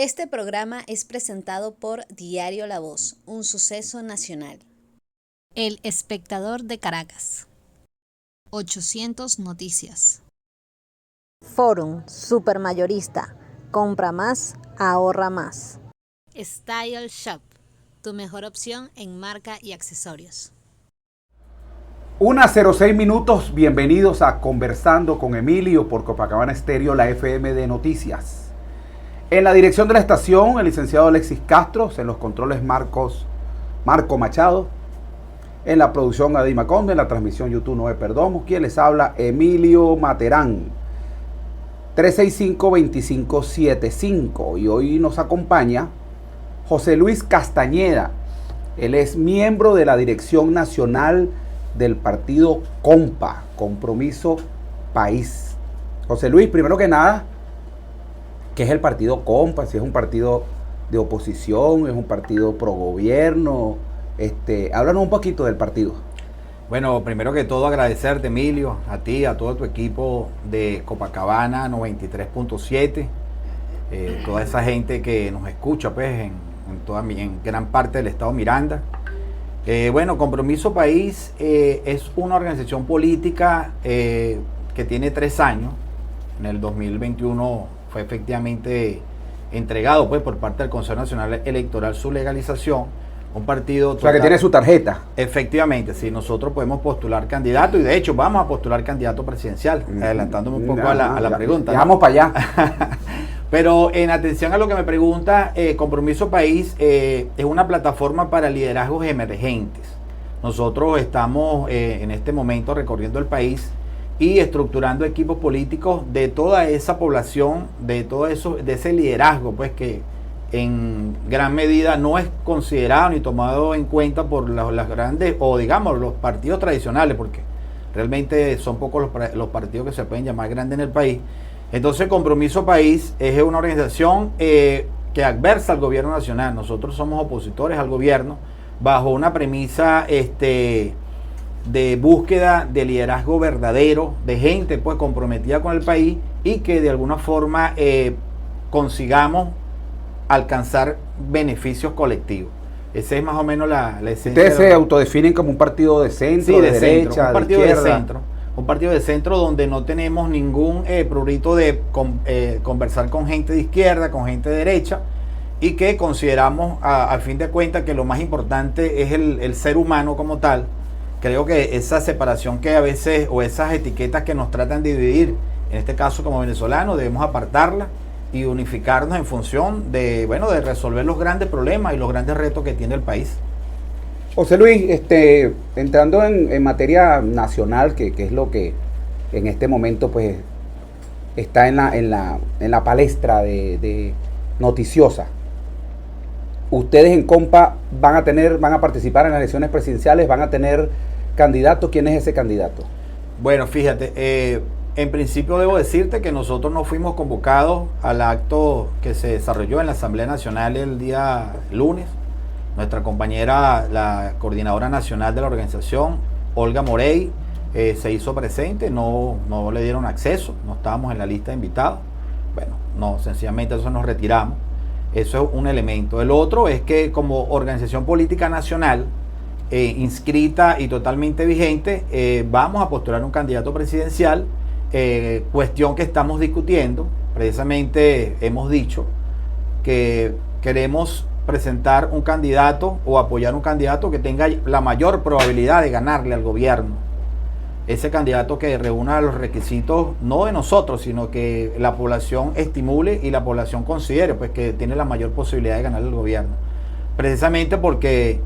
Este programa es presentado por Diario La Voz, un suceso nacional. El Espectador de Caracas. 800 Noticias. Forum Supermayorista. Compra más, ahorra más. Style Shop, tu mejor opción en marca y accesorios. 1:06 minutos, bienvenidos a Conversando con Emilio por Copacabana Estéreo, la FM de Noticias. En la dirección de la estación, el licenciado Alexis Castro, en los controles Marco Machado, en la producción Adima Conde, en la transmisión YouTube Noé Perdomo, quien les habla Emilio Materán, 365-2575, y hoy nos acompaña José Luis Castañeda. Él es miembro de la dirección nacional del partido COMPA, Compromiso País. José Luis, primero que nada, ¿qué es el partido COMPA? Si es un partido de oposición, es un partido pro gobierno. Háblanos un poquito del partido. Bueno, primero que todo agradecerte, Emilio, a ti, a todo tu equipo de Copacabana 93.7, toda esa gente que nos escucha pues en gran parte del estado Miranda. Bueno, Compromiso País es una organización política que tiene 3 años. En el 2021 fue efectivamente entregado pues por parte del Consejo Nacional Electoral su legalización. Un partido total, o sea, que tiene su tarjeta. Efectivamente, sí, nosotros podemos postular candidato y de hecho vamos a postular candidato presidencial, adelantándome un poco a la pregunta. Ya vamos para allá. Pero en atención a lo que me pregunta, Compromiso País es una plataforma para liderazgos emergentes. Nosotros estamos en este momento recorriendo el país y estructurando equipos políticos de toda esa población, de todo eso, de ese liderazgo, pues que en gran medida no es considerado ni tomado en cuenta por las grandes, o digamos, los partidos tradicionales, porque realmente son pocos los partidos que se pueden llamar grandes en el país. Entonces, Compromiso País es una organización que adversa al gobierno nacional. Nosotros somos opositores al gobierno bajo una premisa de búsqueda de liderazgo verdadero, de gente pues comprometida con el país y que de alguna forma consigamos alcanzar beneficios colectivos. Esa es más o menos la esencia. Ustedes se autodefinen como un partido de centro, sí, de derecha, un partido de de izquierda. centro. Un partido de centro donde no tenemos ningún prurito de conversar con gente de izquierda, con gente de derecha, y que consideramos al fin de cuentas que lo más importante es el ser humano como tal. Creo que esa separación que a veces, o esas etiquetas que nos tratan de dividir, en este caso como venezolanos, debemos apartarlas y unificarnos en función de resolver los grandes problemas y los grandes retos que tiene el país. José Luis, entrando en materia nacional, que es lo que en este momento pues está en la palestra de noticiosa. Ustedes en COMPA van a participar en las elecciones presidenciales, van a tener candidato. ¿Quién es ese candidato? Bueno, fíjate, en principio debo decirte que nosotros no fuimos convocados al acto que se desarrolló en la Asamblea Nacional el día lunes. Nuestra compañera, la coordinadora nacional de la organización, Olga Morey, se hizo presente, no le dieron acceso, no estábamos en la lista de invitados. Bueno, no, sencillamente eso nos retiramos. Eso es un elemento. El otro es que como organización política nacional, inscrita y totalmente vigente, vamos a postular un candidato presidencial, cuestión que estamos discutiendo. Precisamente hemos dicho que queremos presentar un candidato o apoyar un candidato que tenga la mayor probabilidad de ganarle al gobierno. Ese candidato que reúna los requisitos no de nosotros, sino que la población estimule y la población considere pues que tiene la mayor posibilidad de ganarle al gobierno. Precisamente porque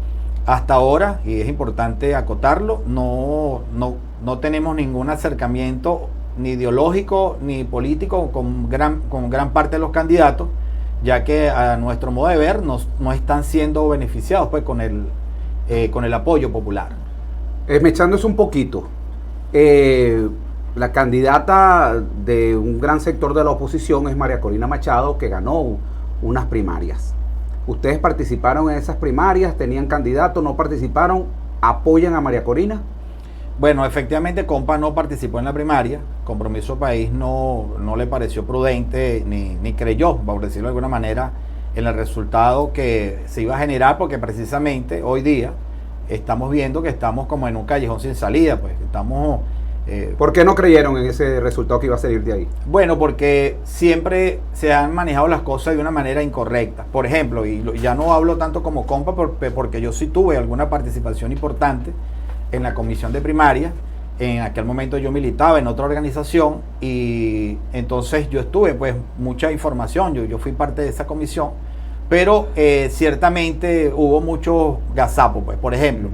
hasta ahora, y es importante acotarlo, no tenemos ningún acercamiento ni ideológico ni político con gran parte de los candidatos, ya que a nuestro modo de ver no están siendo beneficiados pues con el apoyo popular. Mechándose un poquito, la candidata de un gran sector de la oposición es María Corina Machado, que ganó unas primarias. ¿Ustedes participaron en esas primarias? ¿Tenían candidato? ¿No participaron? ¿Apoyan a María Corina? Bueno, efectivamente COMPA no participó en la primaria. Compromiso País no le pareció prudente ni creyó, por decirlo de alguna manera, en el resultado que se iba a generar, porque precisamente hoy día estamos viendo que estamos como en un callejón sin salida, pues estamos... ¿Por qué no creyeron en ese resultado que iba a salir de ahí? Bueno, porque siempre se han manejado las cosas de una manera incorrecta. Por ejemplo, ya no hablo tanto como compa porque yo sí tuve alguna participación importante en la comisión de primaria. En aquel momento yo militaba en otra organización y entonces yo estuve pues mucha información, yo fui parte de esa comisión, pero ciertamente hubo muchos gazapos, pues. Por ejemplo,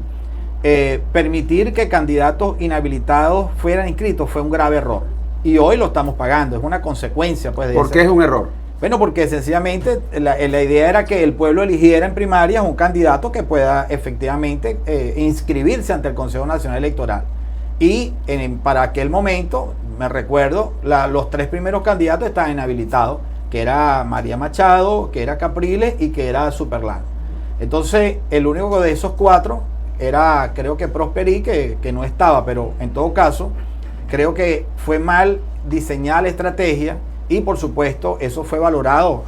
permitir que candidatos inhabilitados fueran inscritos fue un grave error y hoy lo estamos pagando, es una consecuencia pues de ¿Por qué es un error? Bueno, porque sencillamente la idea era que el pueblo eligiera en primarias un candidato que pueda efectivamente inscribirse ante el Consejo Nacional Electoral. Y para aquel momento, me recuerdo, los 3 primeros candidatos estaban inhabilitados, que era María Machado, que era Capriles y que era Superlano. Entonces, el único de esos 4 era, creo que Prosperi, que no estaba, pero en todo caso, creo que fue mal diseñada la estrategia y por supuesto eso fue valorado,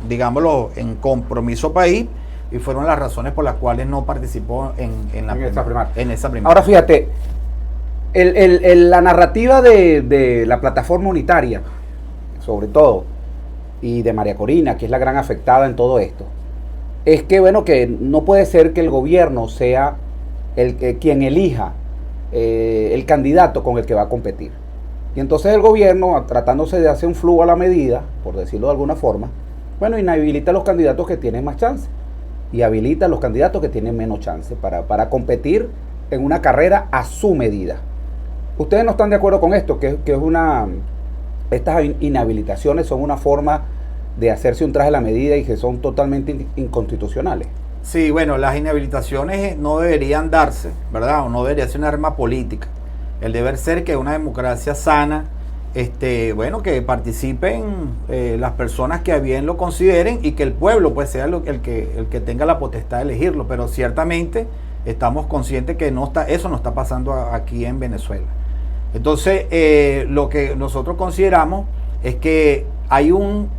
digámoslo, en Compromiso País, y fueron las razones por las cuales no participó en esa primaria. Ahora fíjate, la narrativa de la plataforma unitaria, sobre todo, y de María Corina, que es la gran afectada en todo esto, es que bueno, que no puede ser que el gobierno sea quien elija el candidato con el que va a competir. Y entonces el gobierno, tratándose de hacer un flujo a la medida, por decirlo de alguna forma, bueno, inhabilita a los candidatos que tienen más chance y habilita a los candidatos que tienen menos chance para competir en una carrera a su medida. ¿Ustedes no están de acuerdo con esto? Que es estas inhabilitaciones son una forma de hacerse un traje a la medida y que son totalmente inconstitucionales. Sí, bueno, las inhabilitaciones no deberían darse, ¿verdad? O no debería ser un arma política. El deber ser que una democracia sana, bueno, que participen las personas que a bien lo consideren y que el pueblo pues sea el que tenga la potestad de elegirlo. Pero ciertamente estamos conscientes que eso no está pasando aquí en Venezuela. Entonces, lo que nosotros consideramos es que hay un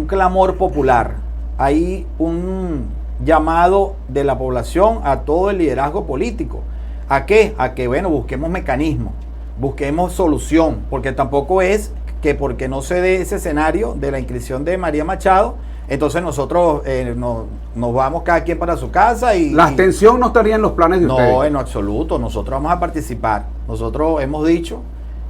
clamor popular, hay un llamado de la población a todo el liderazgo político. ¿A qué? A que, bueno, busquemos mecanismos, busquemos solución, porque tampoco es que porque no se dé ese escenario de la inscripción de María Machado, entonces nosotros nos vamos cada quien para su casa y... ¿La abstención no estaría en los planes de ustedes? No, en absoluto, nosotros vamos a participar. Nosotros hemos dicho,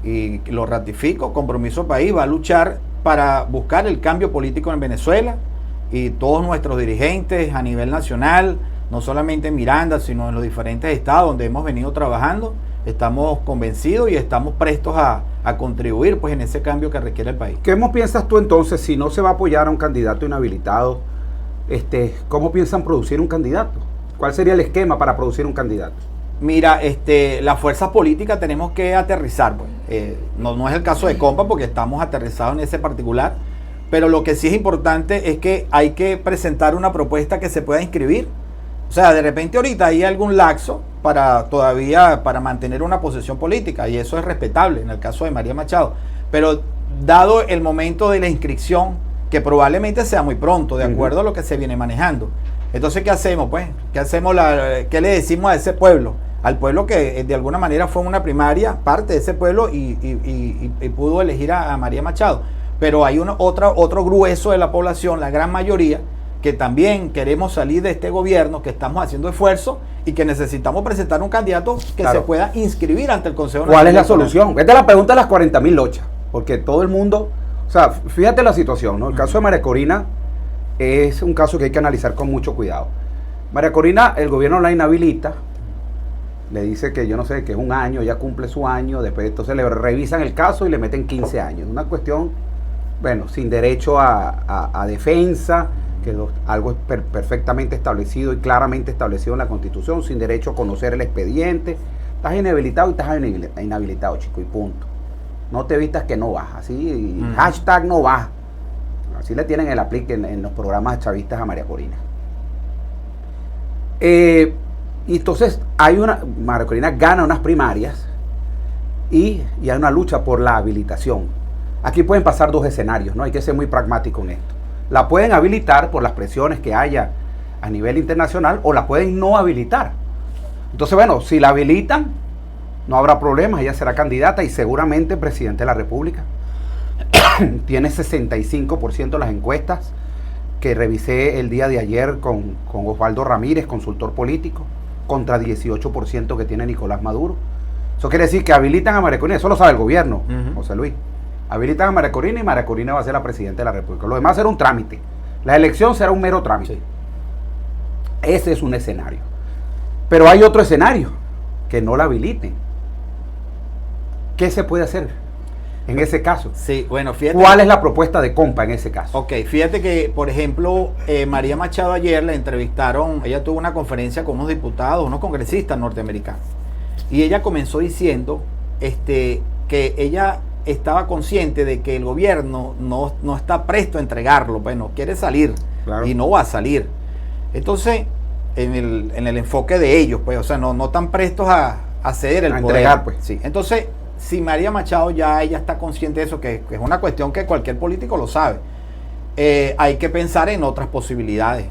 y lo ratifico, Compromiso País va a luchar para buscar el cambio político en Venezuela, y todos nuestros dirigentes a nivel nacional, no solamente en Miranda, sino en los diferentes estados donde hemos venido trabajando, estamos convencidos y estamos prestos a contribuir pues en ese cambio que requiere el país. ¿Qué piensas tú entonces si no se va a apoyar a un candidato inhabilitado? ¿Cómo piensan producir un candidato? ¿Cuál sería el esquema para producir un candidato? Mira, las fuerzas políticas tenemos que aterrizar, pues. No es el caso de Compa porque estamos aterrizados en ese particular, pero lo que sí es importante es que hay que presentar una propuesta que se pueda inscribir. O sea, de repente ahorita hay algún laxo para mantener una posición política, y eso es respetable en el caso de María Machado, pero dado el momento de la inscripción, que probablemente sea muy pronto, de acuerdo a lo que se viene manejando. Entonces, ¿qué hacemos? Pues, ¿qué le decimos a ese pueblo? Al pueblo que de alguna manera fue una primaria, parte de ese pueblo, y pudo elegir a María Machado. Pero hay otro grueso de la población, la gran mayoría, que también queremos salir de este gobierno, que estamos haciendo esfuerzos y que necesitamos presentar un candidato que se pueda inscribir ante el Consejo Nacional. ¿Cuál es la solución? Esta es la pregunta de las 40.000 lochas, porque todo el mundo, o sea, fíjate la situación, ¿no? El caso de María Corina es un caso que hay que analizar con mucho cuidado. María Corina, el gobierno la inhabilita, le dice que yo no sé, que es un año, ya cumple su año, después entonces le revisan el caso y le meten 15 años. Una cuestión, bueno, sin derecho a defensa, que algo es perfectamente establecido y claramente establecido en la Constitución, sin derecho a conocer el expediente. Estás inhabilitado y estás inhabilitado, chico, y punto. No te vistas que no vas, así, hashtag no vas. Así le tienen el aplique en los programas chavistas a María Corina. Y entonces María Corina gana unas primarias y hay una lucha por la habilitación. Aquí pueden pasar dos escenarios, ¿no? Hay que ser muy pragmático en esto. La pueden habilitar por las presiones que haya a nivel internacional o la pueden no habilitar. Entonces, bueno, si la habilitan, no habrá problemas, ella será candidata y seguramente presidente de la República. Tiene 65% las encuestas que revisé el día de ayer con Osvaldo Ramírez, consultor político, contra 18% que tiene Nicolás Maduro. Eso quiere decir que habilitan a María Corina, eso lo sabe el gobierno, José Luis. Habilitan a María Corina y María Corina va a ser la presidenta de la República. Lo demás será un trámite. La elección será un mero trámite. Sí. Ese es un escenario. Pero hay otro escenario, que no la habiliten. ¿Qué se puede hacer en ese caso? Sí, bueno, fíjate. ¿Cuál es la propuesta de Compa en ese caso? Ok, fíjate que, por ejemplo, María Machado ayer la entrevistaron, ella tuvo una conferencia con unos diputados, unos congresistas norteamericanos, y ella comenzó diciendo que ella estaba consciente de que el gobierno no está presto a entregarlo, bueno, quiere salir, claro, y no va a salir. Entonces, en el enfoque de ellos, pues, o sea, no están prestos a ceder el poder. Entregar, pues. Sí. Entonces, si María Machado ella está consciente de eso, que es una cuestión que cualquier político lo sabe, hay que pensar en otras posibilidades.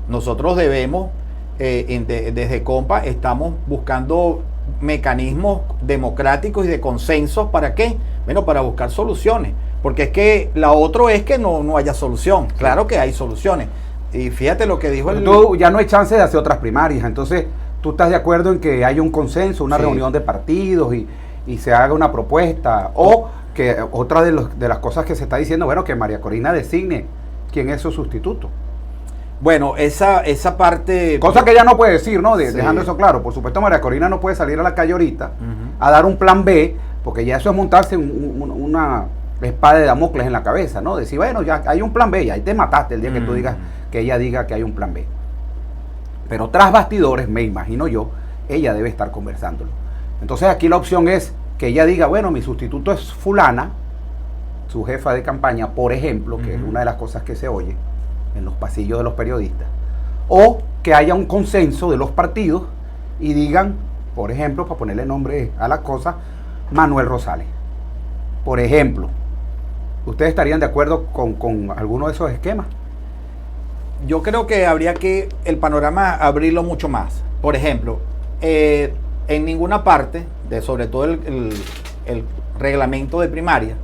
Nosotros debemos, desde Compa, estamos buscando mecanismos democráticos y de consensos. ¿Para qué? Bueno, para buscar soluciones. Porque es que la otra es que no haya solución. Claro que hay soluciones. Y fíjate lo que dijo ya no hay chance de hacer otras primarias. Entonces, ¿tú estás de acuerdo en que haya un consenso, una reunión de partidos y se haga una propuesta? O que otra de las cosas que se está diciendo, bueno, que María Corina designe quién es su sustituto. Bueno, esa parte... Cosa que ella no puede decir, ¿no? Dejando eso claro. Por supuesto, María Corina no puede salir a la calle ahorita a dar un plan B, porque ya eso es montarse una espada de Damocles en la cabeza, ¿no? Decir, bueno, ya hay un plan B, y ahí te mataste el día que tú digas, que ella diga que hay un plan B. Pero tras bastidores, me imagino yo, ella debe estar conversándolo. Entonces aquí la opción es que ella diga, bueno, mi sustituto es fulana, su jefa de campaña, por ejemplo, que es una de las cosas que se oye en los pasillos de los periodistas, o que haya un consenso de los partidos y digan, por ejemplo, para ponerle nombre a la cosa, Manuel Rosales. Por ejemplo, ¿ustedes estarían de acuerdo con alguno de esos esquemas? Yo creo que habría que el panorama abrirlo mucho más. Por ejemplo, en ninguna parte, sobre todo el reglamento de primaria,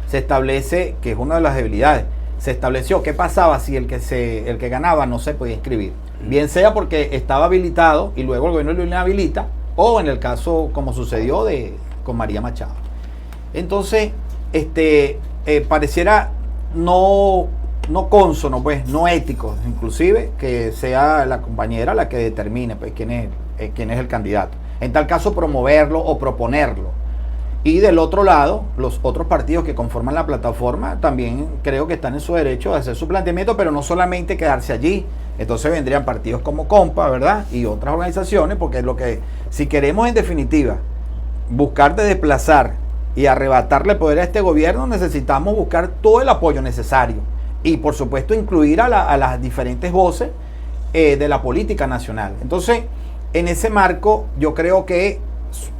se establece, que es una de las debilidades, se estableció qué pasaba si el que ganaba no se podía inscribir. Bien sea porque estaba habilitado y luego el gobierno lo inhabilita, o en el caso como sucedió con María Machado. Entonces, pareciera no cónsono, pues, no ético, inclusive, que sea la compañera la que determine, pues, quién es el candidato. En tal caso, promoverlo o proponerlo. Y del otro lado, los otros partidos que conforman la plataforma también creo que están en su derecho de hacer su planteamiento, pero no solamente quedarse allí. Entonces vendrían partidos como Compa, ¿verdad? Y otras organizaciones, porque es lo que, si queremos en definitiva buscar de desplazar y arrebatarle poder a este gobierno, necesitamos buscar todo el apoyo necesario. Y por supuesto incluir a las diferentes voces de la política nacional. Entonces, en ese marco, yo creo que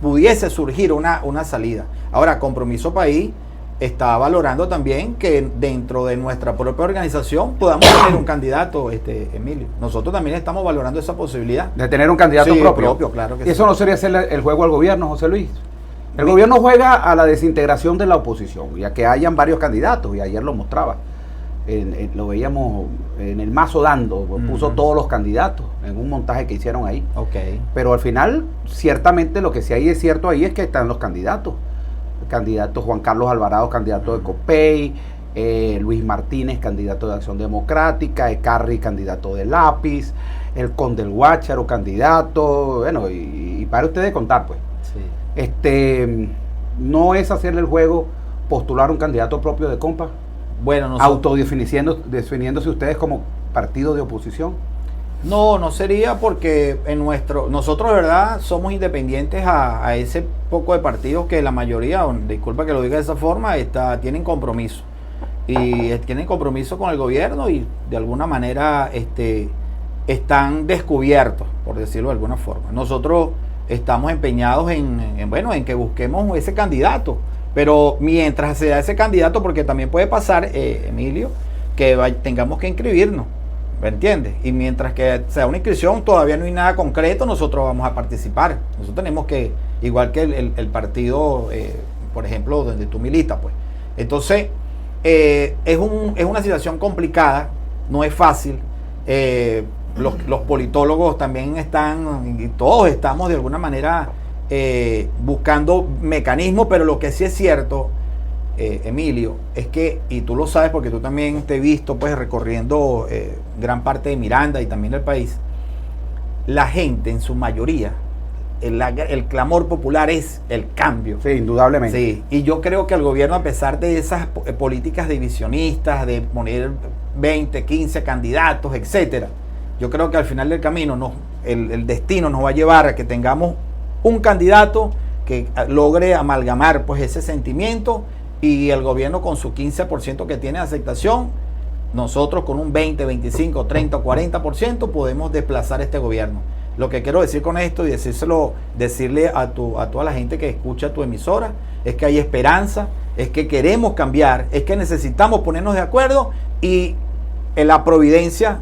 pudiese surgir una salida. Ahora, Compromiso País está valorando también que dentro de nuestra propia organización podamos tener un candidato, Emilio. Nosotros también estamos valorando esa posibilidad. De tener un candidato propio. Claro que sí. ¿Y eso no sería hacer el juego al gobierno, José Luis? El gobierno juega a la desintegración de la oposición y a que hayan varios candidatos, y ayer lo mostraba. Lo veíamos en el mazo dando, puso todos los candidatos en un montaje que hicieron ahí. Okay. Pero al final, ciertamente lo que sí hay es cierto ahí es que están los candidatos. El candidato Juan Carlos Alvarado, candidato de COPEI, Luis Martínez, candidato de Acción Democrática, Ecarri, candidato de Lápiz, el Conde del Guácharo, candidato, bueno, y para ustedes contar, pues. Sí. No es hacerle el juego postular un candidato propio de Compa. Bueno, definiéndose ustedes como partido de oposición. No sería, porque nosotros de verdad somos independientes a ese poco de partidos que la mayoría, disculpa que lo diga de esa forma, tienen compromiso. Y tienen compromiso con el gobierno y de alguna manera están descubiertos, por decirlo de alguna forma. Nosotros estamos empeñados en que busquemos ese candidato. Pero mientras se da ese candidato, porque también puede pasar, Emilio, que tengamos que inscribirnos, ¿me entiendes? Y mientras que sea una inscripción, todavía no hay nada concreto, nosotros vamos a participar. Nosotros tenemos que, igual que el partido, por ejemplo, donde tú militas, pues. Entonces, es una situación complicada, no es fácil. Los politólogos también están, y todos estamos de alguna manera buscando mecanismos, pero lo que sí es cierto, Emilio, es que, y tú lo sabes porque tú también te he visto pues recorriendo gran parte de Miranda y también el país, la gente en su mayoría, el clamor popular es el cambio. Sí, indudablemente. Sí, y yo creo que el gobierno, a pesar de esas políticas divisionistas, de poner 20, 15 candidatos, etcétera, yo creo que al final del camino el destino nos va a llevar a que tengamos un candidato que logre amalgamar pues ese sentimiento, y el gobierno con su 15% que tiene de aceptación, nosotros con un 20, 25, 30, 40% podemos desplazar este gobierno. Lo que quiero decir con esto y decirle a toda la gente que escucha tu emisora, es que hay esperanza, es que queremos cambiar, es que necesitamos ponernos de acuerdo, y la providencia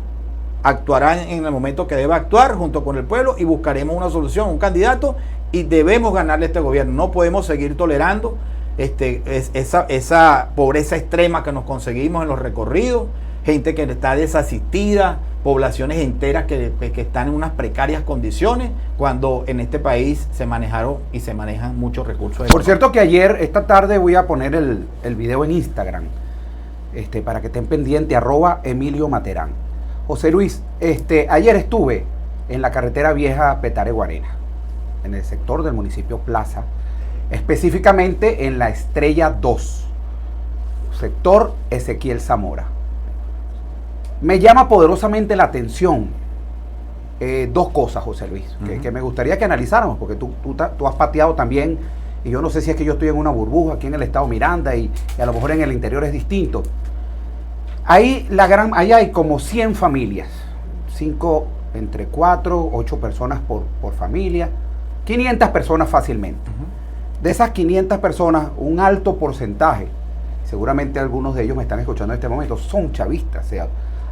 actuará en el momento que deba actuar junto con el pueblo, y buscaremos una solución, un candidato, y debemos ganarle a este gobierno. No podemos seguir tolerando esa pobreza extrema que nos conseguimos en los recorridos, gente que está desasistida, poblaciones enteras que están en unas precarias condiciones, cuando en este país se manejaron y se manejan muchos recursos. Por cierto que esta tarde voy a poner el video en Instagram, para que estén pendientes, @Emilio Materán. José Luis, ayer estuve en la carretera vieja Petare-Guarena, en el sector del municipio Plaza, específicamente en la Estrella 2, sector Ezequiel Zamora. Me llama poderosamente la atención dos cosas, José Luis, que me gustaría que analizáramos, porque tú has pateado también, y yo no sé si es que yo estoy en una burbuja aquí en el estado Miranda, y a lo mejor en el interior es distinto. Ahí hay como 100 familias, 5, entre 4, 8 personas por familia, 500 personas fácilmente. De esas 500 personas, un alto porcentaje, seguramente algunos de ellos me están escuchando en este momento, son chavistas, se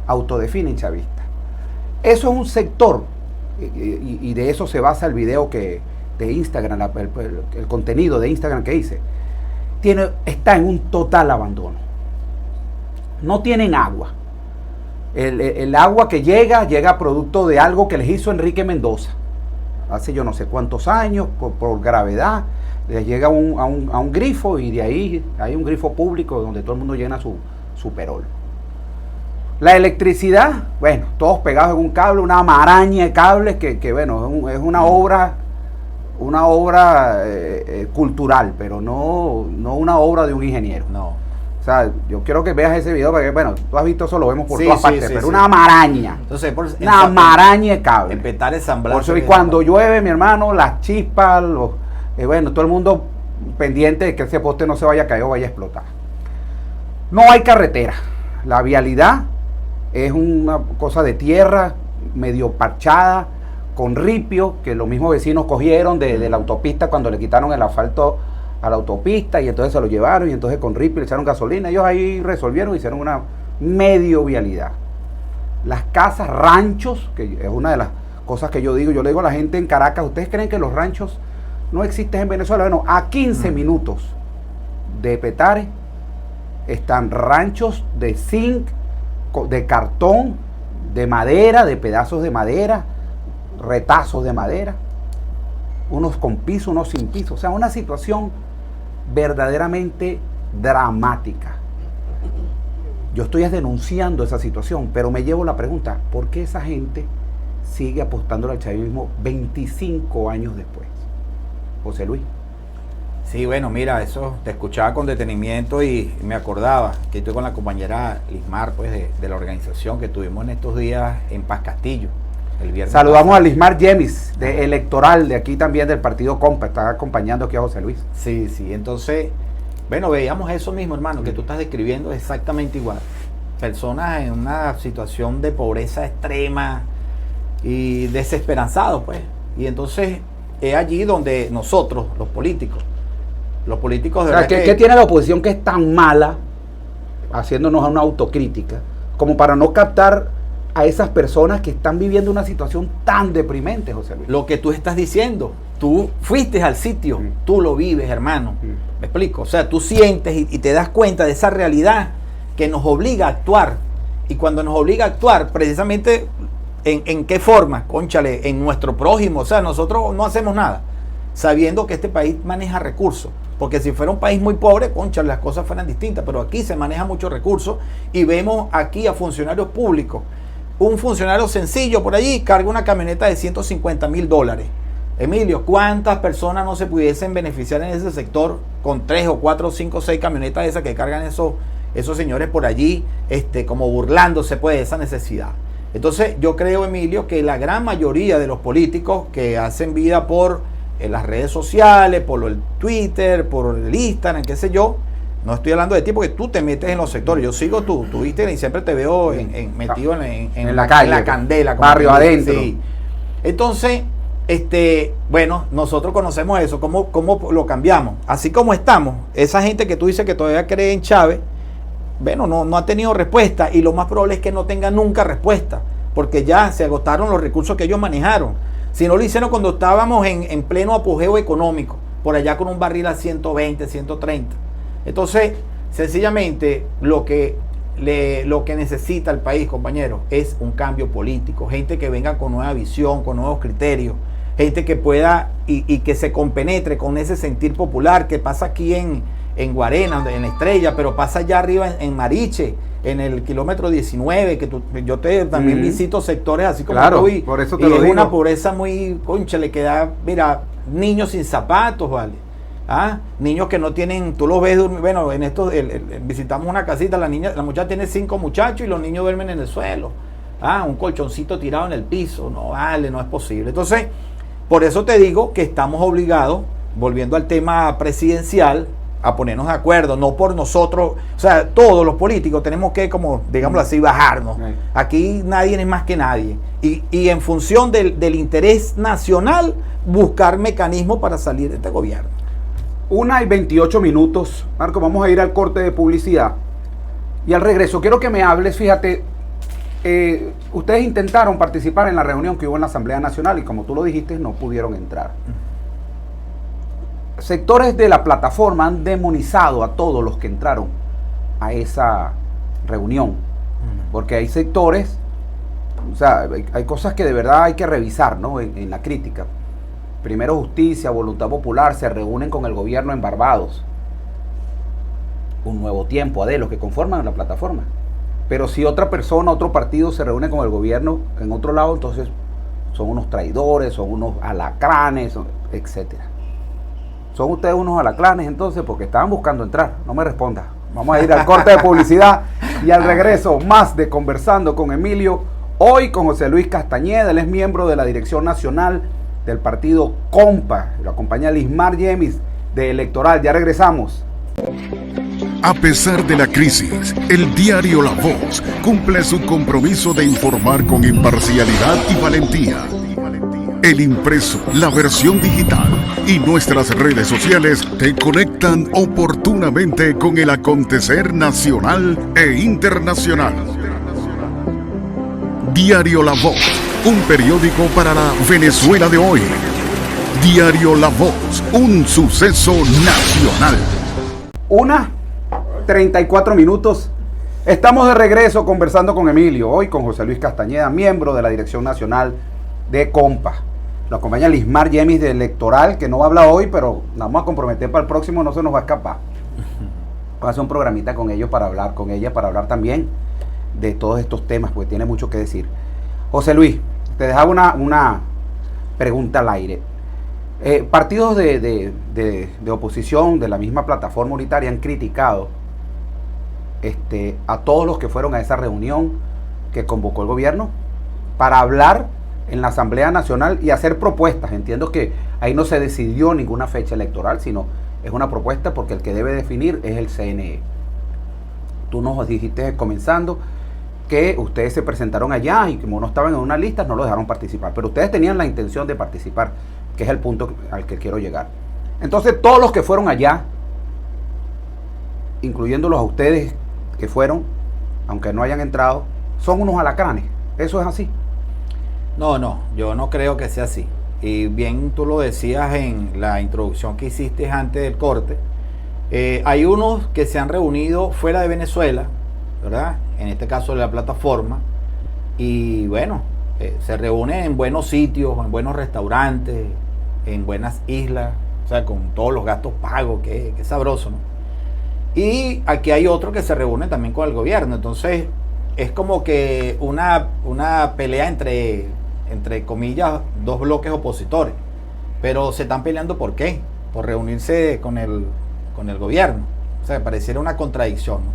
autodefinen chavistas. Eso es un sector, y de eso se basa el video de Instagram, el contenido de Instagram que hice. Está en un total abandono. No tienen agua. El agua que llega producto de algo que les hizo Enrique Mendoza hace yo no sé cuántos años, por gravedad. Les llega a un grifo, y de ahí hay un grifo público donde todo el mundo llena su perol. La electricidad, bueno, todos pegados en un cable, una maraña de cables que bueno, es una obra cultural, pero no una obra de un ingeniero. No. O sea, yo quiero que veas ese video, porque bueno, tú has visto eso, lo vemos por Sí, todas sí, partes, sí, pero sí. una maraña. Entonces, Una maraña de cables. En Petare, San Blas. Por eso, y cuando llueve, mi hermano, las chispas, bueno, todo el mundo pendiente de que ese poste no se vaya a caer o vaya a explotar. No hay carretera. La vialidad es una cosa de tierra, medio parchada, con ripio, que los mismos vecinos cogieron de la autopista cuando le quitaron el asfalto a la autopista, y entonces se lo llevaron, y entonces con ripio le echaron gasolina. Ellos ahí resolvieron, hicieron una medio vialidad. Las casas, ranchos, que es una de las cosas que yo le digo a la gente en Caracas: ¿ustedes creen que los ranchos no existen en Venezuela? Bueno, a 15 minutos de Petare están ranchos de zinc, de cartón, de madera, de pedazos de madera, retazos de madera, unos con piso, unos sin piso. O sea, una situación verdaderamente dramática. Yo estoy denunciando esa situación, pero me llevo la pregunta: ¿por qué esa gente sigue apostando al chavismo 25 años después? José Luis. Sí, bueno, mira, eso te escuchaba con detenimiento y me acordaba que estoy con la compañera Lismar, pues, de la organización que tuvimos en estos días en Paz Castillo, el viernes. Saludamos a Lismar Yemis, electoral de aquí también del partido Compa, está acompañando aquí a José Luis. Sí, entonces, bueno, veíamos eso mismo, hermano, que tú estás describiendo exactamente igual. Personas en una situación de pobreza extrema y desesperanzados, pues. Y entonces es allí donde nosotros, los políticos de o sea, ¿qué tiene la oposición que es tan mala, haciéndonos una autocrítica? como para no captar a esas personas que están viviendo una situación tan deprimente, José Luis? Lo que tú estás diciendo, tú fuiste al sitio, tú lo vives, hermano. ¿Me explico? O sea, tú sientes y te das cuenta de esa realidad que nos obliga a actuar. Y cuando nos obliga a actuar, precisamente, ¿en qué forma? Cónchale, en nuestro prójimo. O sea, nosotros no hacemos nada, sabiendo que este país maneja recursos. Porque si fuera un país muy pobre, cónchale, las cosas fueran distintas. Pero aquí se maneja muchos recursos y vemos aquí a funcionarios públicos. Un funcionario sencillo por allí carga una camioneta de $150,000. Emilio, ¿cuántas personas no se pudiesen beneficiar en ese sector con 3 o 4 o 5 o 6 camionetas esas que cargan esos señores por allí, como burlándose pues de esa necesidad? Entonces yo creo, Emilio, que la gran mayoría de los políticos que hacen vida por las redes sociales, por el Twitter, por el Instagram, qué sé yo, no estoy hablando de ti porque tú te metes en los sectores. Yo sigo tu Instagram y siempre te veo metido en la calle, en la candela. Barrio adentro. Sí. Entonces, bueno, nosotros conocemos eso. ¿Cómo lo cambiamos? Así como estamos, esa gente que tú dices que todavía cree en Chávez, bueno, no ha tenido respuesta y lo más probable es que no tenga nunca respuesta porque ya se agotaron los recursos que ellos manejaron. Si no lo hicieron cuando estábamos en pleno apogeo económico, por allá con un barril a 120, 130. Entonces, sencillamente, lo que necesita el país, compañeros, es un cambio político. Gente que venga con nueva visión, con nuevos criterios. Gente que pueda y que se compenetre con ese sentir popular que pasa aquí en Guarena, en Estrella, pero pasa allá arriba en Mariche, en el kilómetro 19, que yo también visito sectores así como claro, tú y por eso te y lo es digo. Una pobreza muy, concha, le queda, mira, niños sin zapatos, ¿vale? Niños que no tienen, tú los ves, bueno, en esto visitamos una casita, la muchacha tiene 5 muchachos y los niños duermen en el suelo, un colchoncito tirado en el piso, no vale, no es posible. Entonces, por eso te digo que estamos obligados, volviendo al tema presidencial, a ponernos de acuerdo, no por nosotros, o sea, todos los políticos tenemos que, como, digámoslo así, bajarnos. Aquí nadie es más que nadie. Y en función del interés nacional, buscar mecanismos para salir de este gobierno. 1:28. Marco, vamos a ir al corte de publicidad. Y al regreso, quiero que me hables, fíjate, ustedes intentaron participar en la reunión que hubo en la Asamblea Nacional y como tú lo dijiste, no pudieron entrar. Sectores de la plataforma han demonizado a todos los que entraron a esa reunión, porque hay sectores, o sea, hay cosas que de verdad hay que revisar, ¿no? En la crítica. Primero Justicia, Voluntad Popular se reúnen con el gobierno en Barbados. Un Nuevo Tiempo, los que conforman la plataforma. Pero si otra persona, otro partido se reúne con el gobierno en otro lado, entonces son unos traidores, son unos alacranes, etcétera. ¿Son ustedes unos alacranes entonces? Porque estaban buscando entrar. No me responda. Vamos a ir al corte de publicidad y al regreso más de Conversando con Emilio. Hoy con José Luis Castañeda. Él es miembro de la Dirección Nacional del partido Compa. Lo acompaña Lismar Yemis de Electoral. Ya regresamos. A pesar de la crisis, el diario La Voz cumple su compromiso de informar con imparcialidad y valentía. El impreso, la versión digital y nuestras redes sociales te conectan oportunamente con el acontecer nacional e internacional. Diario La Voz, un periódico para la Venezuela de hoy. Diario La Voz, un suceso nacional. 1:34. Estamos de regreso conversando con Emilio. Hoy con José Luis Castañeda, miembro de la Dirección Nacional de Compa. Lo acompaña Lismar Yemis de Electoral, que no habla hoy, pero nos vamos a comprometer para el próximo, no se nos va a escapar. Vamos a hacer un programita con ellos para hablar, con ella, para hablar también de todos estos temas, porque tiene mucho que decir. José Luis, te dejaba una pregunta al aire. Partidos de oposición de la misma plataforma unitaria han criticado a todos los que fueron a esa reunión que convocó el gobierno para hablar en la Asamblea Nacional y hacer propuestas. Entiendo que ahí no se decidió ninguna fecha electoral, sino es una propuesta porque el que debe definir es el CNE. Tú nos dijiste comenzando que ustedes se presentaron allá y como no estaban en una lista no lo dejaron participar, pero ustedes tenían la intención de participar, que es el punto al que quiero llegar. Entonces todos los que fueron allá, incluyéndolos a ustedes que fueron, aunque no hayan entrado, son unos alacranes. ¿Eso es así? No, yo no creo que sea así. Y bien tú lo decías en la introducción que hiciste antes del corte. Hay unos que se han reunido fuera de Venezuela, ¿verdad? En este caso de la plataforma. Y bueno, se reúnen en buenos sitios, en buenos restaurantes, en buenas islas, o sea, con todos los gastos pagos, que sabroso, ¿no? Y aquí hay otros que se reúnen también con el gobierno. Entonces, es como que una pelea entre comillas, dos bloques opositores. Pero se están peleando ¿por qué? Por reunirse con el gobierno. O sea, pareciera una contradicción, ¿no?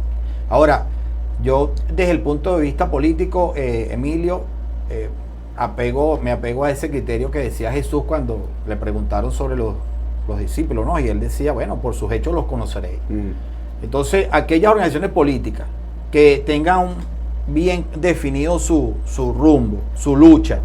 Ahora, yo desde el punto de vista político, Emilio, me apego a ese criterio que decía Jesús cuando le preguntaron sobre los discípulos, ¿no? Y él decía, bueno, por sus hechos los conoceréis. Entonces, aquellas organizaciones políticas que tengan bien definido su rumbo, su lucha,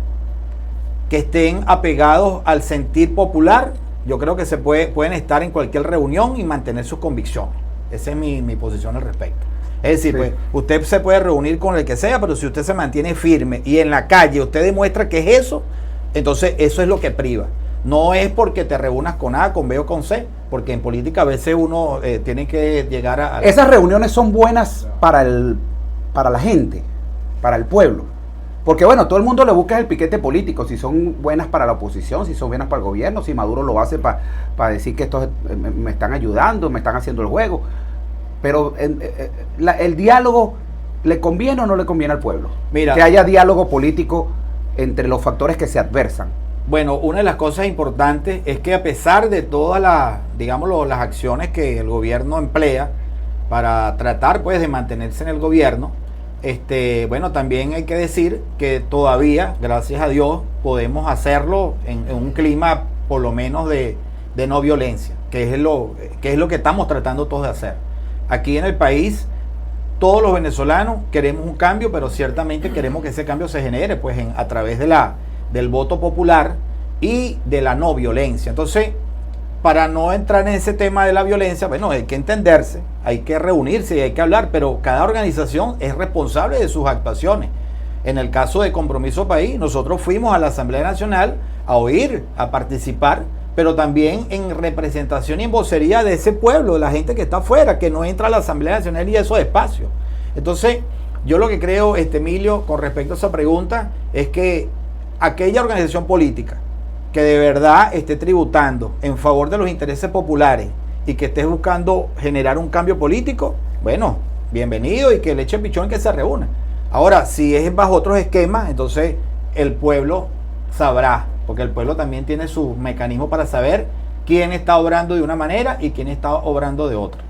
que estén apegados al sentir popular, yo creo que pueden estar en cualquier reunión y mantener sus convicciones. Esa es mi posición al respecto. Es decir, sí, pues usted se puede reunir con el que sea, pero si usted se mantiene firme y en la calle usted demuestra que es eso, entonces eso es lo que priva. No es porque te reúnas con A, con B o con C, porque en política a veces uno tiene que llegar a... Esas reuniones son buenas para la gente, para el pueblo. Porque bueno, todo el mundo le busca el piquete político, si son buenas para la oposición, si son buenas para el gobierno, si Maduro lo hace para decir que estos me están ayudando, me están haciendo el juego. Pero el diálogo, ¿le conviene o no le conviene al pueblo? Mira, que haya diálogo político entre los factores que se adversan. Bueno, una de las cosas importantes es que a pesar de todas las acciones que el gobierno emplea para tratar pues de mantenerse en el gobierno, bueno, también hay que decir que todavía, gracias a Dios, podemos hacerlo en un clima por lo menos de no violencia, que es lo que estamos tratando todos de hacer. Aquí en el país, todos los venezolanos queremos un cambio, pero ciertamente queremos que ese cambio se genere pues a través del voto popular y de la no violencia. Entonces, para no entrar en ese tema de la violencia, bueno, hay que entenderse, hay que reunirse y hay que hablar, pero cada organización es responsable de sus actuaciones. En el caso de Compromiso País, nosotros fuimos a la Asamblea Nacional a oír, a participar, pero también en representación y en vocería de ese pueblo, de la gente que está afuera, que no entra a la Asamblea Nacional y esos espacios. Entonces, yo lo que creo, Emilio, con respecto a esa pregunta, es que aquella organización política que de verdad esté tributando en favor de los intereses populares y que esté buscando generar un cambio político, bueno, bienvenido y que le eche pichón que se reúna. Ahora, si es bajo otros esquemas, entonces el pueblo sabrá, porque el pueblo también tiene sus mecanismos para saber quién está obrando de una manera y quién está obrando de otra.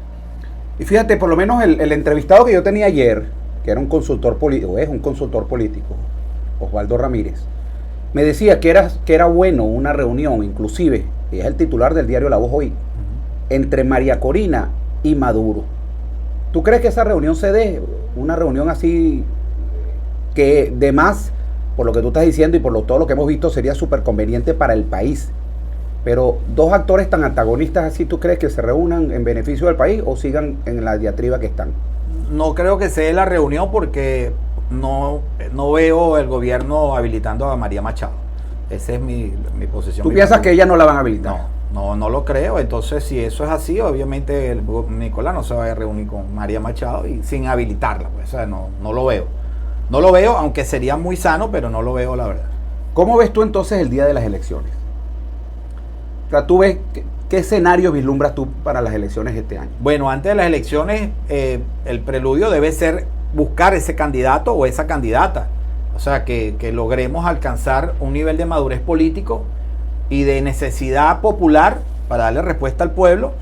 Y fíjate, por lo menos el entrevistado que yo tenía ayer, que era un consultor político, es un consultor político, Osvaldo Ramírez, me decía que era bueno una reunión, inclusive, y es el titular del diario La Voz hoy, entre María Corina y Maduro. ¿Tú crees que esa reunión se dé? Una reunión así que de más, por lo que tú estás diciendo y por todo lo que hemos visto, sería súper conveniente para el país. Pero dos actores tan antagonistas así, ¿tú crees que se reúnan en beneficio del país o sigan en la diatriba que están? No creo que se dé la reunión porque no veo el gobierno habilitando a María Machado. Esa es mi posición. ¿Tú piensas que ella no la van a habilitar? No lo creo. Entonces, si eso es así, obviamente Nicolás no se va a reunir con María Machado y sin habilitarla. Pues, o sea, no lo veo. No lo veo, aunque sería muy sano, pero no lo veo, la verdad. ¿Cómo ves tú entonces el día de las elecciones? O sea, ¿tú ves qué escenario vislumbras tú para las elecciones este año? Bueno, antes de las elecciones, el preludio debe ser buscar ese candidato o esa candidata. O sea, que logremos alcanzar un nivel de madurez político y de necesidad popular para darle respuesta al pueblo,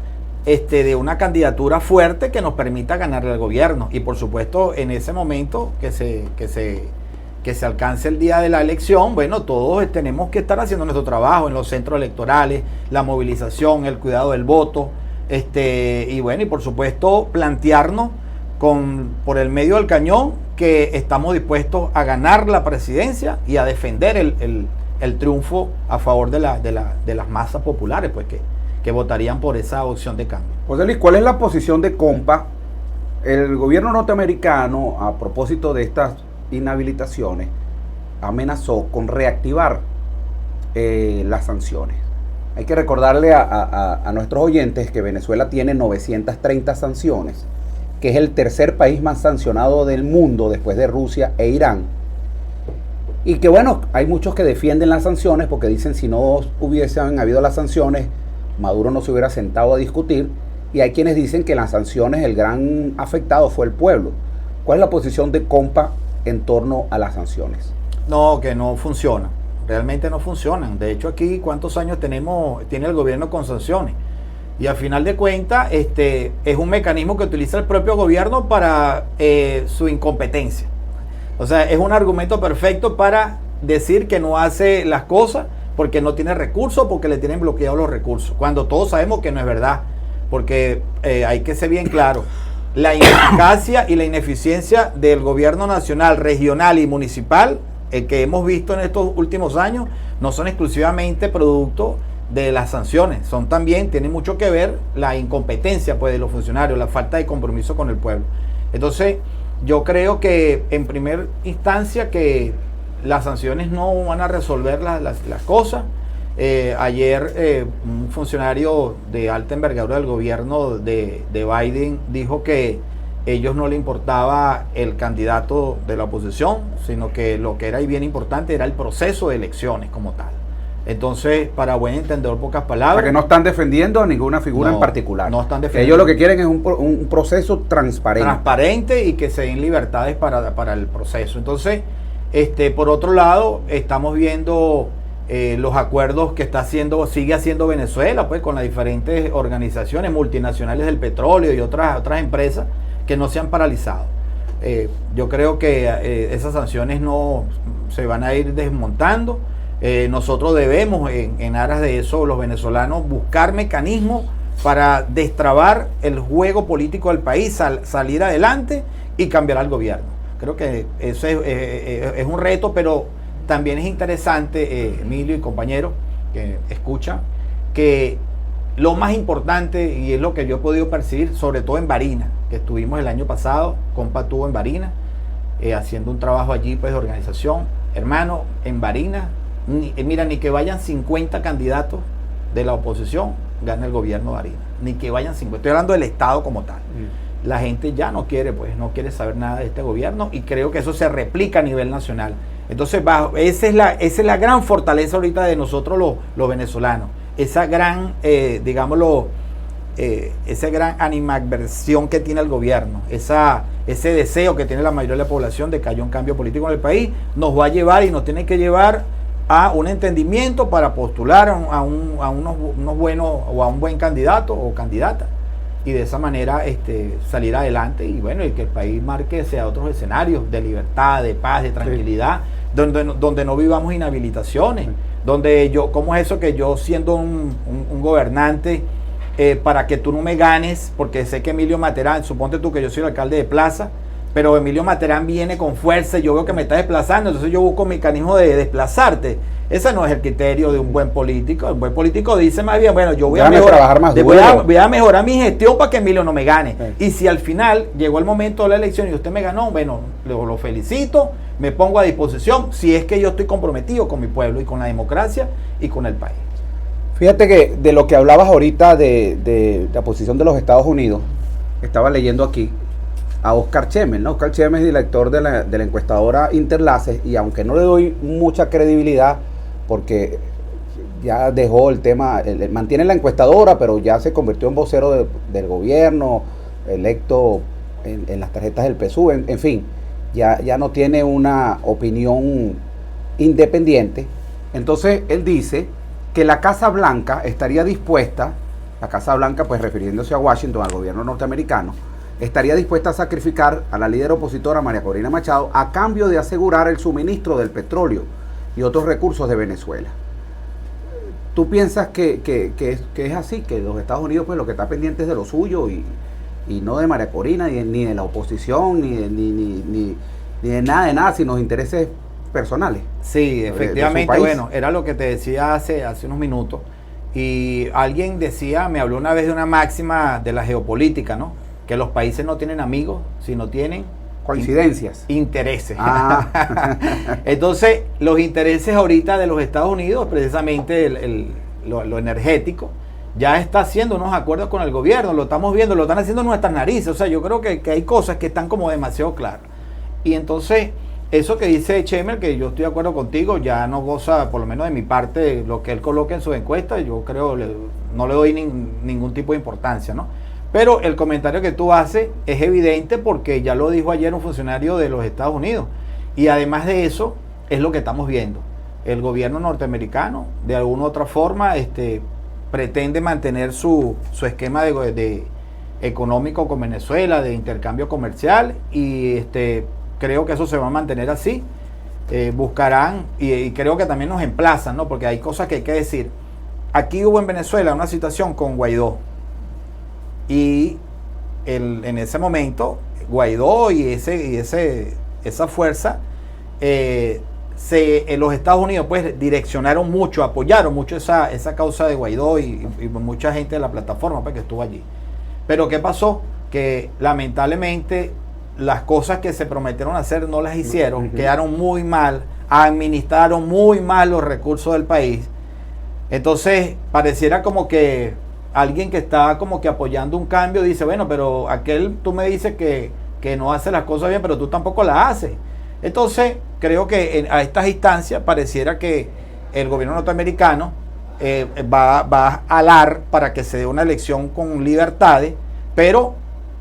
de una candidatura fuerte que nos permita ganarle al gobierno. Y por supuesto, en ese momento que se alcance el día de la elección, bueno, todos tenemos que estar haciendo nuestro trabajo en los centros electorales, la movilización, el cuidado del voto, y bueno, y por supuesto plantearnos por el medio del cañón que estamos dispuestos a ganar la presidencia y a defender el triunfo a favor de las masas populares, pues que votarían por esa opción de cambio. José Luis, ¿cuál es la posición de Compa? El gobierno norteamericano, a propósito de estas inhabilitaciones, amenazó con reactivar las sanciones. Hay que recordarle a nuestros oyentes que Venezuela tiene 930 sanciones, que es el tercer país más sancionado del mundo después de Rusia e Irán. Y que bueno, hay muchos que defienden las sanciones porque dicen si no hubiesen habido las sanciones, Maduro no se hubiera sentado a discutir. Y hay quienes dicen que las sanciones, el gran afectado fue el pueblo. ¿Cuál es la posición de Compa en torno a las sanciones? No, que no funciona. Realmente no funcionan. De hecho, aquí, ¿cuántos años tiene el gobierno con sanciones? Y al final de cuentas, es un mecanismo que utiliza el propio gobierno para su incompetencia. O sea, es un argumento perfecto para decir que no hace las cosas porque no tiene recursos, porque le tienen bloqueados los recursos, cuando todos sabemos que no es verdad, porque hay que ser bien claro, la ineficacia y la ineficiencia del gobierno nacional, regional y municipal, que hemos visto en estos últimos años, no son exclusivamente producto de las sanciones, tienen mucho que ver la incompetencia pues, de los funcionarios, la falta de compromiso con el pueblo. Entonces, yo creo que en primera instancia que las sanciones no van a resolver las cosas. Ayer un funcionario de alta envergadura del gobierno de Biden dijo que a ellos no le importaba el candidato de la oposición, sino que lo que era y bien importante era el proceso de elecciones como tal. Entonces, para buen entender, pocas palabras. O sea, que no están defendiendo a ninguna figura en particular. No están defendiendo. Ellos lo que quieren es un proceso transparente. Transparente y que se den libertades para el proceso. Entonces, por otro lado, estamos viendo los acuerdos que sigue haciendo Venezuela, pues, con las diferentes organizaciones multinacionales del petróleo y otras empresas que no se han paralizado. Yo creo que esas sanciones no se van a ir desmontando. Nosotros debemos, en aras de eso, los venezolanos, buscar mecanismos para destrabar el juego político del país, salir adelante y cambiar al gobierno. Creo que eso es un reto, pero también es interesante, Emilio y compañeros que escuchan, que lo más importante, y es lo que yo he podido percibir, sobre todo en Barinas, que estuvimos el año pasado, Compa estuvo en Barinas, haciendo un trabajo allí pues de organización. Hermano, en Barinas, mira, ni que vayan 50 candidatos de la oposición, gana el gobierno de Barinas. Ni que vayan 50. Estoy hablando del Estado como tal. La gente ya no quiere saber nada de este gobierno, y creo que eso se replica a nivel nacional. Entonces, esa es la gran fortaleza ahorita de nosotros los venezolanos. Esa gran, esa gran animadversión que tiene el gobierno, ese deseo que tiene la mayoría de la población de que haya un cambio político en el país, nos va a llevar y nos tiene que llevar a un entendimiento para postular a unos buenos o a un buen candidato o candidata, y de esa manera salir adelante y bueno, y que el país marque hacia otros escenarios de libertad, de paz, de tranquilidad, sí, donde no vivamos inhabilitaciones, sí, donde ¿cómo es eso que yo siendo un gobernante, para que tú no me ganes, porque sé que Emilio Materán, suponte tú que yo soy el alcalde de Plaza, pero Emilio Materán viene con fuerza y yo veo que me está desplazando, entonces yo busco mecanismo de desplazarte? Ese no es el criterio de un buen político. Un buen político dice más bien, bueno, yo voy a mejorar mi gestión para que Emilio no me gane. Sí. Y si al final llegó el momento de la elección y usted me ganó, bueno, lo felicito, me pongo a disposición, si es que yo estoy comprometido con mi pueblo y con la democracia y con el país. Fíjate que de lo que hablabas ahorita de la posición de los Estados Unidos, estaba leyendo aquí a Oscar Chemel, ¿no? Oscar Chemel es director de la encuestadora Interlaces, y aunque no le doy mucha credibilidad, porque ya dejó el tema, mantiene la encuestadora, pero ya se convirtió en vocero del gobierno, electo en las tarjetas del PSUV, en fin, ya no tiene una opinión independiente. Entonces él dice que la Casa Blanca estaría dispuesta, la Casa Blanca pues refiriéndose a Washington, al gobierno norteamericano, estaría dispuesta a sacrificar a la líder opositora María Corina Machado a cambio de asegurar el suministro del petróleo y otros recursos de Venezuela. ¿Tú piensas que es así, que los Estados Unidos pues lo que está pendiente es de lo suyo y no de María Corina, ni de la oposición, ni de nada, sino intereses personales? Sí, efectivamente, bueno, era lo que te decía hace unos minutos, y alguien me habló una vez de una máxima de la geopolítica, ¿no? Que los países no tienen amigos, sino tienen Coincidencias. Intereses. Ah. Entonces, los intereses ahorita de los Estados Unidos, precisamente lo energético, ya está haciendo unos acuerdos con el gobierno, lo estamos viendo, lo están haciendo en nuestras narices. O sea, yo creo que hay cosas que están como demasiado claras. Y entonces, eso que dice Chemel, que yo estoy de acuerdo contigo, ya no goza, por lo menos de mi parte, lo que él coloca en sus encuestas, yo creo, no le doy ningún tipo de importancia, ¿no? Pero el comentario que tú haces es evidente porque ya lo dijo ayer un funcionario de los Estados Unidos. Y además de eso, es lo que estamos viendo. El gobierno norteamericano, de alguna u otra forma, pretende mantener su esquema de económico con Venezuela, de intercambio comercial, y creo que eso se va a mantener así. Buscarán, y creo que también nos emplazan, ¿no? Porque hay cosas que hay que decir. Aquí hubo en Venezuela una situación con Guaidó. Y en ese momento, Guaidó y esa fuerza, los Estados Unidos pues direccionaron mucho, apoyaron mucho esa causa de Guaidó y mucha gente de la plataforma pues, que estuvo allí. Pero ¿qué pasó? Que lamentablemente las cosas que se prometieron hacer no las hicieron, quedaron muy mal, administraron muy mal los recursos del país. Entonces pareciera como que alguien que está como que apoyando un cambio dice, bueno, pero tú me dices que no hace las cosas bien, pero tú tampoco las haces. Entonces, creo que a estas instancias pareciera que el gobierno norteamericano va a alar para que se dé una elección con libertades, pero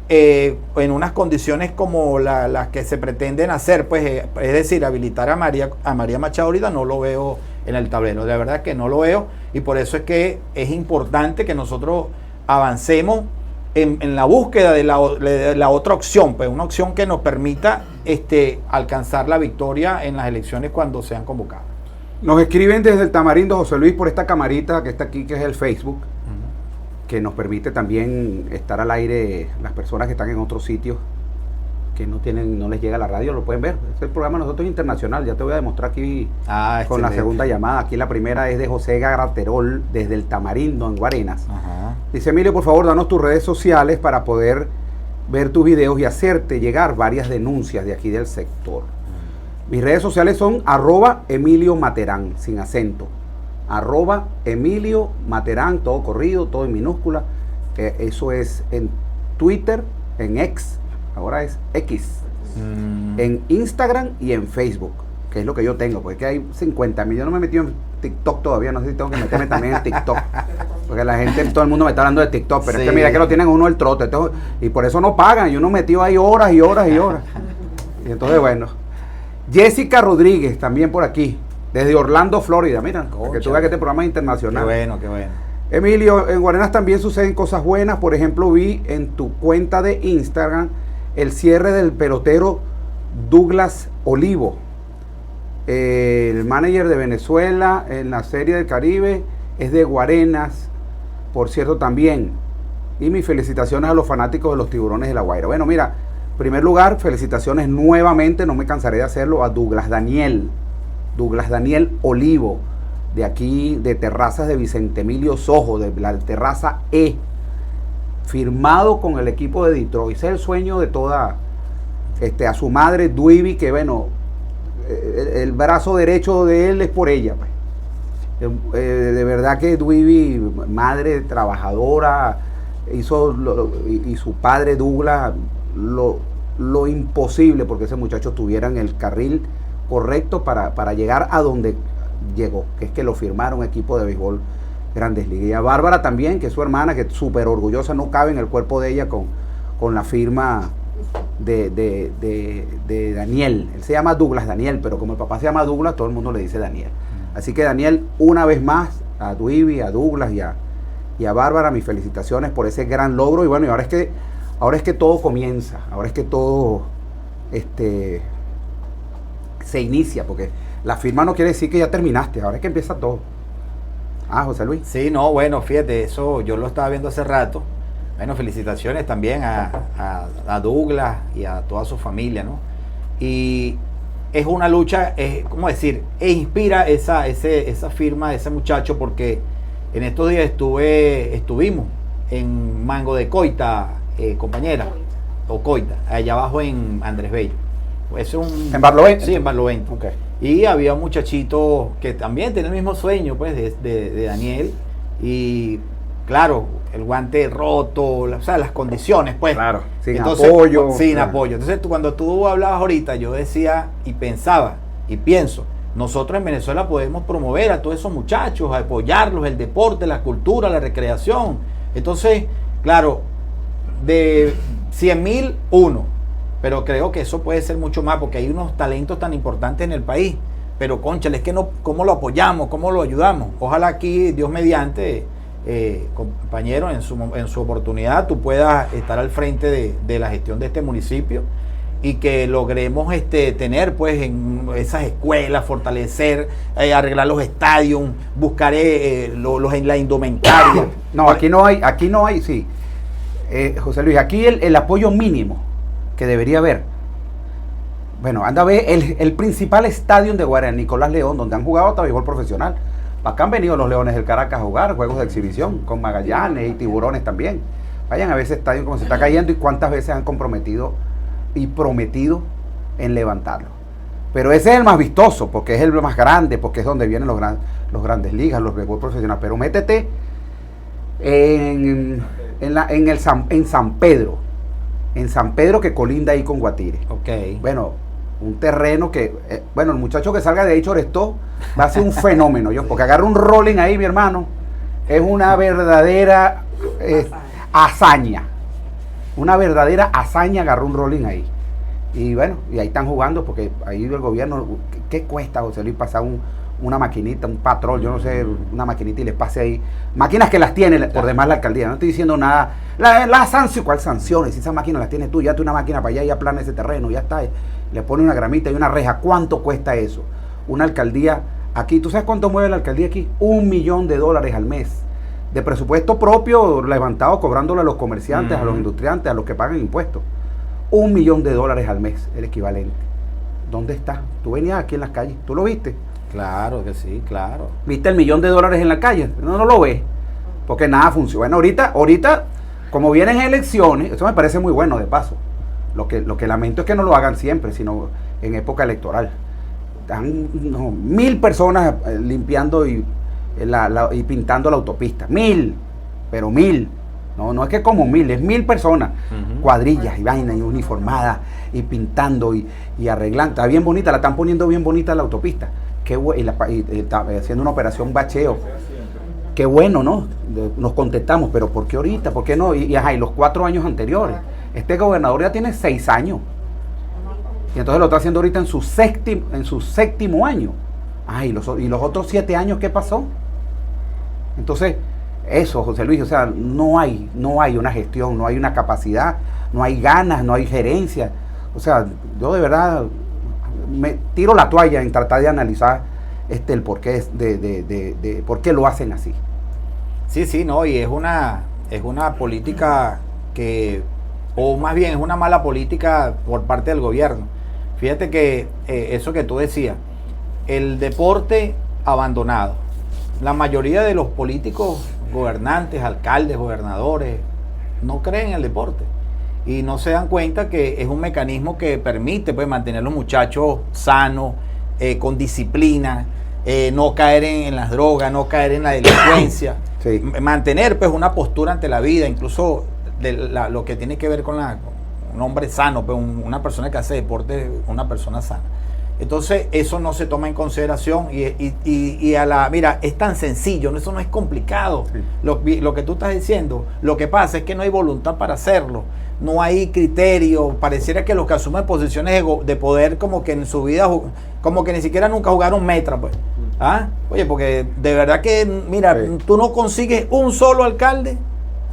en unas condiciones como las que se pretenden hacer, pues es decir, habilitar a María Machado ahorita no lo veo en el tablero, de verdad que no lo veo, y por eso es que es importante que nosotros avancemos en la búsqueda de la otra opción, pues una opción que nos permita alcanzar la victoria en las elecciones cuando sean convocadas. Nos escriben desde el Tamarindo, José Luis, por esta camarita que está aquí, que es el Facebook, que nos permite también estar al aire. Las personas que están en otros sitios que no les llega la radio, lo pueden ver. Este programa de nosotros es internacional, ya te voy a demostrar aquí con la segunda llamada. Aquí la primera es de José Garaterol, desde el Tamarindo, en Guarenas. Ajá. Dice, Emilio, por favor, danos tus redes sociales para poder ver tus videos y hacerte llegar varias denuncias de aquí del sector. Mis redes sociales son @Emilio Materán, sin acento. @Emilio Materán, todo corrido, todo en minúscula. Eso es en Twitter, en X, ahora es X, en Instagram y en Facebook, que es lo que yo tengo, porque hay 50.000. Yo no me he metido en TikTok todavía, no sé si tengo que meterme también en TikTok, porque la gente, todo el mundo me está hablando de TikTok, pero sí. Es que mira que lo tienen uno el trote, entonces, y por eso no pagan, y uno metió ahí horas y horas y horas. Y entonces, bueno, Jessica Rodríguez, también por aquí, desde Orlando, Florida, mira, que tú veas que este programa es internacional. Qué bueno. Emilio, en Guarenas también suceden cosas buenas. Por ejemplo, vi en tu cuenta de Instagram el cierre del pelotero Douglas Olivo, el manager de Venezuela en la Serie del Caribe, es de Guarenas, por cierto, también. Y mis felicitaciones a los fanáticos de los Tiburones de La Guaira. Bueno, mira, en primer lugar, felicitaciones nuevamente, no me cansaré de hacerlo, a Douglas Daniel Olivo, de aquí, de Terrazas de Vicente Emilio Sojo, de la terraza E, firmado con el equipo de Detroit. Ese es el sueño de toda, a su madre, Duiby, que bueno, el brazo derecho de él es por ella, pues. De verdad que Duiby, madre trabajadora, hizo y su padre Douglas lo imposible porque ese muchacho estuviera en el carril correcto para llegar a donde llegó, que es que lo firmaron equipo de béisbol Grandes Ligas. Y a Bárbara también, que es su hermana, que es súper orgullosa, no cabe en el cuerpo de ella con la firma de Daniel. Él se llama Douglas Daniel, pero como el papá se llama Douglas, todo el mundo le dice Daniel. Así que Daniel, una vez más, a Duiby, a Douglas y a Bárbara, mis felicitaciones por ese gran logro. Y bueno, y ahora es que todo comienza, ahora es que todo se inicia, porque la firma no quiere decir que ya terminaste, ahora es que empieza todo. José Luis. Sí, no, bueno, fíjate, eso yo lo estaba viendo hace rato. Bueno, felicitaciones también a Douglas y a toda su familia, ¿no? Y es una lucha, ¿cómo decir? Inspira esa firma de ese muchacho, porque en estos días estuvimos en Mango de Coita, compañera. Ocoita, allá abajo en Andrés Bello. Eso es ¿En Barlovento? Sí, en Barlovento. Okay. Y había un muchachito que también tenía el mismo sueño, pues, de Daniel. Y claro, el guante roto, o sea, las condiciones, pues. Claro, sin entonces, apoyo. Sin claro. apoyo. Entonces, cuando tú hablabas ahorita, yo decía y pensaba y pienso, nosotros en Venezuela podemos promover a todos esos muchachos, apoyarlos, el deporte, la cultura, la recreación. Entonces, claro, de 100.000, uno. Pero creo que eso puede ser mucho más porque hay unos talentos tan importantes en el país. Pero, cónchale, es que no, ¿cómo lo apoyamos? ¿Cómo lo ayudamos? Ojalá aquí, Dios mediante, compañero, en su oportunidad, tú puedas estar al frente de la gestión de este municipio y que logremos tener, pues, en esas escuelas, fortalecer, arreglar los estadios, buscar la indumentaria. No, aquí no hay, sí. José Luis, aquí el apoyo mínimo que debería haber. Bueno, anda a ver el principal estadio de Guarani, Nicolás León, donde han jugado hasta béisbol profesional. Acá han venido los Leones del Caracas a jugar juegos de exhibición con Magallanes y Tiburones también. Vayan a ver ese estadio como se está cayendo y cuántas veces han comprometido y prometido en levantarlo. Pero ese es el más vistoso, porque es el más grande, porque es donde vienen los grandes ligas, los béisbol profesional. Pero métete en San Pedro, que colinda ahí con Guatire. Okay. Bueno, un terreno que, el muchacho que salga de ahí Chorestó va a ser un fenómeno, porque agarra un rolling ahí, mi hermano, es una verdadera hazaña. Una verdadera hazaña, agarró un rolling ahí. Y bueno, y ahí están jugando, porque ahí el gobierno, ¿qué cuesta, José Luis, pasar una maquinita, un patrol, yo no sé, una maquinita y les pase ahí? Máquinas que las tiene por demás la alcaldía, no estoy diciendo nada. La sanción, ¿cuál sanciones? Si esa máquina las tienes tú, ya tú una máquina para allá y aplana ese terreno, ya está, le pone una gramita y una reja. ¿Cuánto cuesta eso? Una alcaldía aquí, ¿tú sabes cuánto mueve la alcaldía aquí? $1 millón al mes. De presupuesto propio levantado, cobrándole a los comerciantes, a los industriantes, a los que pagan impuestos. $1 millón al mes, el equivalente. ¿Dónde está? Tú venías aquí en las calles, ¿tú lo viste? Claro que sí, claro. ¿Viste el $1 millón en la calle? No lo ves, porque nada funciona. Bueno, ahorita, como vienen elecciones, eso me parece muy bueno de paso. Lo que lamento es que no lo hagan siempre, sino en época electoral. Están 1.000 personas limpiando y pintando la autopista. 1.000, pero 1.000. No es que como 1.000, es 1.000 personas. Cuadrillas y vainas y uniformadas y pintando y arreglando. Está bien bonita, la están poniendo bien bonita la autopista. Y está haciendo una operación bacheo. Qué bueno, ¿no? Nos contestamos, pero ¿por qué ahorita? ¿Por qué no? Y los 4 años anteriores. Este gobernador ya tiene 6 años. Y entonces lo está haciendo ahorita en su séptimo año. Y los otros 7 años, ¿qué pasó? Entonces, eso, José Luis, o sea, no hay una gestión, no hay una capacidad, no hay ganas, no hay gerencia. O sea, yo de verdad me tiro la toalla en tratar de analizar el porqué de por qué lo hacen así. Sí, no, y es una política que, o más bien es una mala política por parte del gobierno. Fíjate que eso que tú decías, el deporte abandonado. La mayoría de los políticos, gobernantes, alcaldes, gobernadores, no creen en el deporte y no se dan cuenta que es un mecanismo que permite, pues, mantener a los muchachos sanos, con disciplina, no caer en las drogas, no caer en la delincuencia, sí. Mantener, pues, una postura ante la vida, incluso lo que tiene que ver con un hombre sano, pues, una persona que hace deporte, una persona sana. Entonces eso no se toma en consideración mira, es tan sencillo, eso no es complicado. Sí. Lo que tú estás diciendo, lo que pasa es que no hay voluntad para hacerlo, no hay criterio. Pareciera que los que asumen posiciones de poder, como que en su vida, como que ni siquiera nunca jugaron metra, pues. Oye, porque de verdad que, mira, sí. Tú no consigues un solo alcalde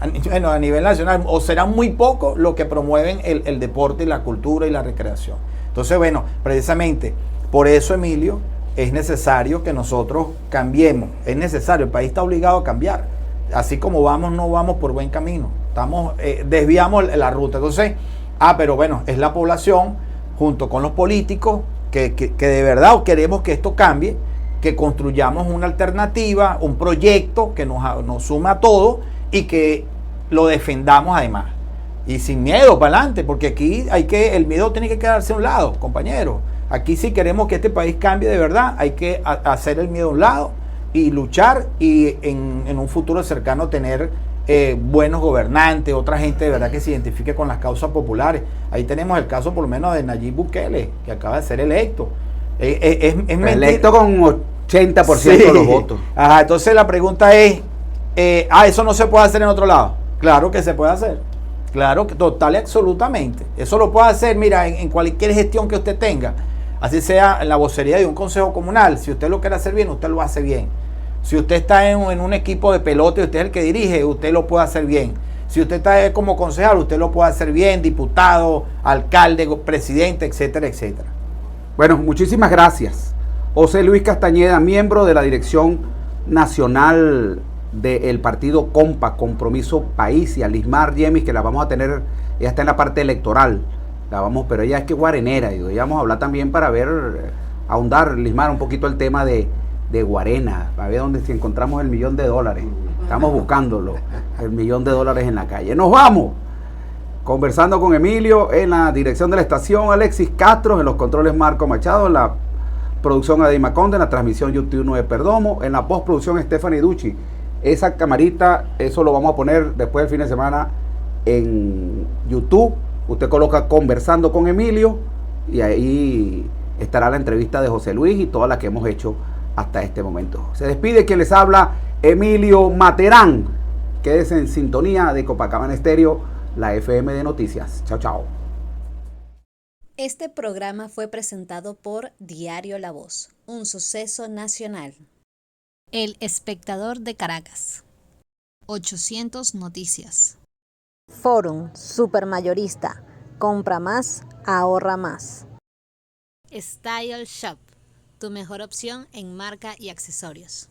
a nivel nacional, o serán muy pocos los que promueven el deporte y la cultura y la recreación. Entonces, bueno, precisamente por eso, Emilio, es necesario que nosotros cambiemos. Es necesario, el país está obligado a cambiar. Así como vamos, no vamos por buen camino. Desviamos la ruta. Entonces, pero bueno, es la población junto con los políticos que de verdad queremos que esto cambie, que construyamos una alternativa, un proyecto que nos suma a todo y que lo defendamos además. Y sin miedo, para adelante, porque aquí el miedo tiene que quedarse a un lado, compañeros. Aquí si queremos que este país cambie de verdad, hay que hacer el miedo a un lado y luchar y en un futuro cercano tener buenos gobernantes, otra gente de verdad que se identifique con las causas populares. Ahí tenemos el caso por lo menos de Nayib Bukele, que acaba de ser electo. Electo con 80% de los votos. Ajá, entonces la pregunta es, ¿eso no se puede hacer en otro lado? Claro que se puede hacer. Claro, total y absolutamente. Eso lo puede hacer, mira, en cualquier gestión que usted tenga. Así sea en la vocería de un consejo comunal. Si usted lo quiere hacer bien, usted lo hace bien. Si usted está en un equipo de pelota y usted es el que dirige, usted lo puede hacer bien. Si usted está como concejal, usted lo puede hacer bien, diputado, alcalde, presidente, etcétera, etcétera. Bueno, muchísimas gracias. José Luis Castañeda, miembro de la Dirección Nacional del partido Compa, Compromiso País, y a Lismar Yemis, que la vamos a tener, ella está en la parte electoral, pero ella es que guarenera, y hoy vamos a hablar también para ver, ahondar, Lismar, un poquito el tema de Guarena, a ver dónde si encontramos el $1.000.000, estamos buscándolo, el $1.000.000 en la calle. Nos vamos, conversando con Emilio en la dirección de la estación, Alexis Castro, en los controles Marco Machado, en la producción Adima Conde, en la transmisión YouTube 9 Perdomo, en la postproducción Stephanie Ducci. Esa camarita, eso lo vamos a poner después del fin de semana en YouTube. Usted coloca Conversando con Emilio y ahí estará la entrevista de José Luis y todas las que hemos hecho hasta este momento. Se despide quien les habla, Emilio Materán. Quédese en sintonía de Copacabana Estéreo, la FM de Noticias. Chao, chao. Este programa fue presentado por Diario La Voz, un suceso nacional. El Espectador de Caracas. 800 Noticias. Forum Supermayorista. Compra más, ahorra más. Style Shop, tu mejor opción en marca y accesorios.